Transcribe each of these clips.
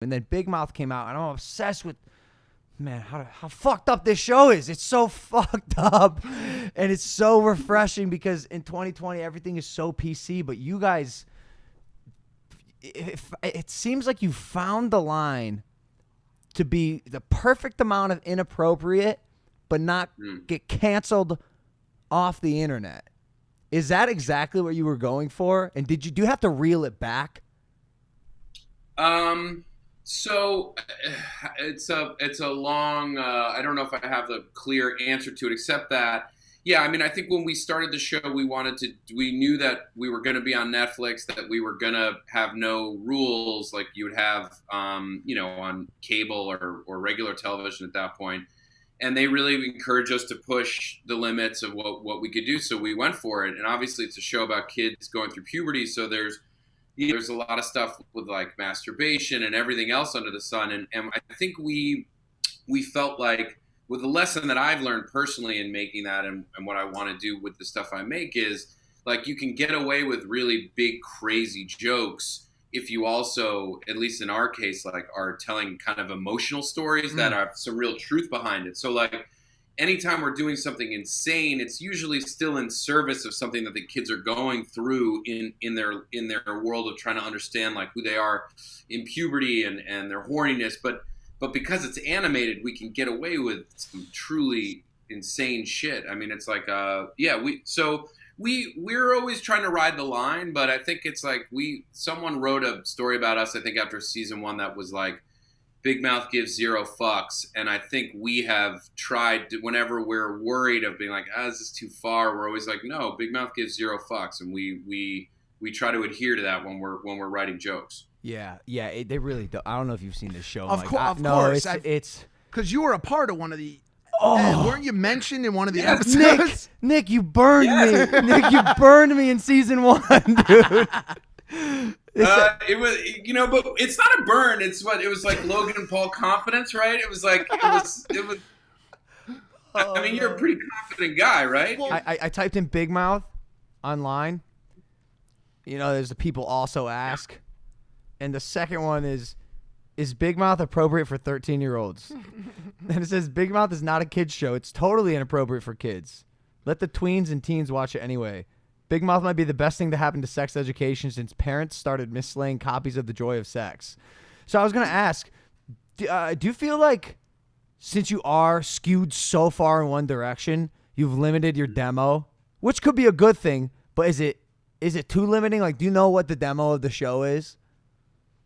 And then Big Mouth came out, and I'm obsessed with, man, how fucked up this show is. It's so fucked up, and it's so refreshing because in 2020 everything is so PC. But you guys, it seems like you found the line to be the perfect amount of inappropriate, but not get canceled off the internet. Is that exactly what you were going for? And do you have to reel it back? So it's a long, I don't know if I have the clear answer to it, except that, yeah, I mean, I think when we started the show, we knew that we were going to be on Netflix, that we were going to have no rules like you would have, on cable or regular television at that point. And they really encouraged us to push the limits of what we could do. So we went for it. And obviously it's a show about kids going through puberty. So there's a lot of stuff with like masturbation and everything else under the sun. And I think we felt like, with the lesson that I've learned personally in making that and what I want to do with the stuff I make is, like, you can get away with really big, crazy jokes if you also, at least in our case, like, are telling kind of emotional stories that have some real truth behind it. So, like, anytime we're doing something insane, it's usually still in service of something that the kids are going through in their world of trying to understand, like, who they are in puberty and their horniness. But because it's animated, we can get away with some truly insane shit. I mean, it's like, we're always trying to ride the line, but I think it's like someone wrote a story about us, I think after season 1, that was like, Big Mouth gives zero fucks. And I think we have tried to, whenever we're worried of being like, this is too far, we're always like, no, Big Mouth gives zero fucks. And we try to adhere to that when we're writing jokes. Yeah, they really do. I don't know if you've seen this show. Of course. It's because you were a part of one of the. Weren't you mentioned in one of the episodes? Nick, you burned me. Nick, you burned me in season 1, dude. It was, but it's not a burn. It was like Logan and Paul confidence, right? It was like it was. I mean, you're a pretty confident guy, right? Well, I typed in Big Mouth online. There's the people also ask. And the second one is Big Mouth appropriate for 13-year-olds? And it says, Big Mouth is not a kid's show. It's totally inappropriate for kids. Let the tweens and teens watch it anyway. Big Mouth might be the best thing to happen to sex education since parents started misslaying copies of The Joy of Sex. So I was going to ask, do you feel like since you are skewed so far in one direction, you've limited your demo, which could be a good thing, but is it too limiting? Like, do you know what the demo of the show is?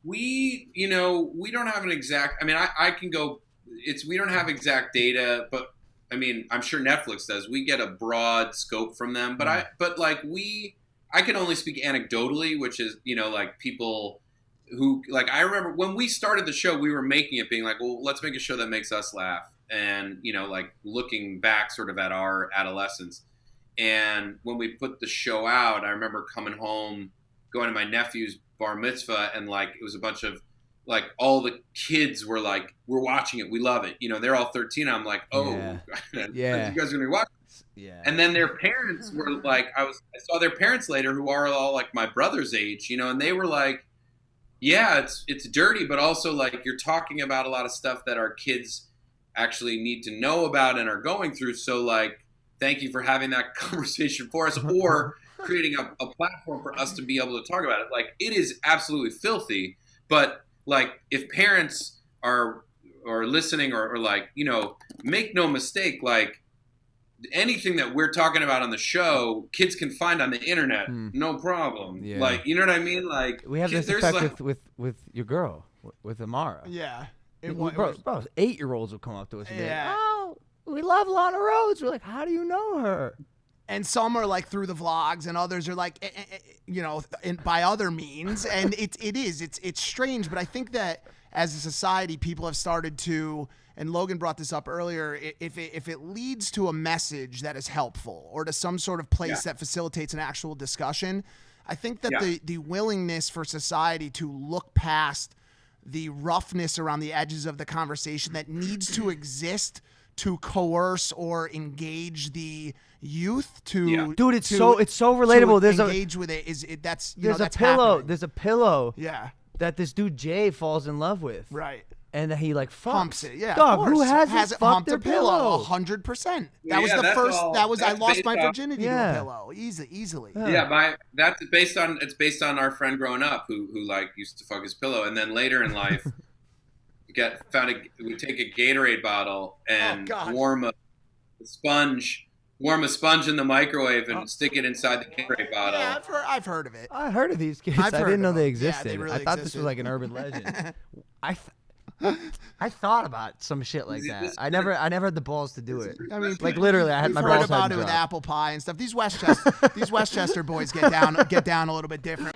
We don't have an exact, I mean, I can go, we don't have exact data, but I mean, I'm sure Netflix does. We get a broad scope from them, but I can only speak anecdotally, which is, like people who, like, I remember when we started the show, we were making it being like, well, let's make a show that makes us laugh. And, like looking back sort of at our adolescence. And when we put the show out, I remember coming home, going to my nephew's bar mitzvah, and like it was a bunch of like all the kids were like, we're watching it, we love it, they're all 13. I'm like, yeah. You guys are gonna be watching this? Yeah. And then their parents were like, I saw their parents later, who are all like my brother's age, and they were like, yeah, it's dirty, but also like you're talking about a lot of stuff that our kids actually need to know about and are going through, so like thank you for having that conversation for us, or creating a platform for us to be able to talk about it. Like, it is absolutely filthy, but like if parents are listening or like, make no mistake, like anything that we're talking about on the show, kids can find on the internet, no problem. Yeah. Like, you know what I mean? Like, we have this effect like, with your girl, with Amara. Yeah. Bro, 8-year-olds will come up to us and be like, oh, we love Lana Rhoades. We're like, how do you know her? And some are like through the vlogs, and others are like, by other means. And it's strange, but I think that as a society, people have started to, and Logan brought this up earlier, if it leads to a message that is helpful or to some sort of place that facilitates an actual discussion, I think that the willingness for society to look past the roughness around the edges of the conversation that needs to exist to coerce or engage the youth to dude, it's so relatable. There's engage with it. There's a pillow. happening. There's a pillow. Yeah. that this dude Jay falls in love with. Right. And that he like fucks. Humps it, yeah. Dog, of who course. hasn't fucked humped their a pillow? pillow? 100%. Yeah, That was the that's first. all- That was I that's lost based my off- virginity to a pillow. Easily. Yeah, it's based on our friend growing up who like used to fuck his pillow, and then later in life would take a Gatorade bottle and warm a sponge in the microwave and stick it inside the Gatorade bottle. Yeah, I've heard of it. I heard of these kids. I've I heard didn't know of they them. existed. Yeah, they really I thought this existed. was like an urban legend. I thought about some shit like that. I never had the balls to do it. I mean, Like literally, I had we've my heard balls about hadn't it with dropped. apple pie and stuff. These Westchester boys get down a little bit different.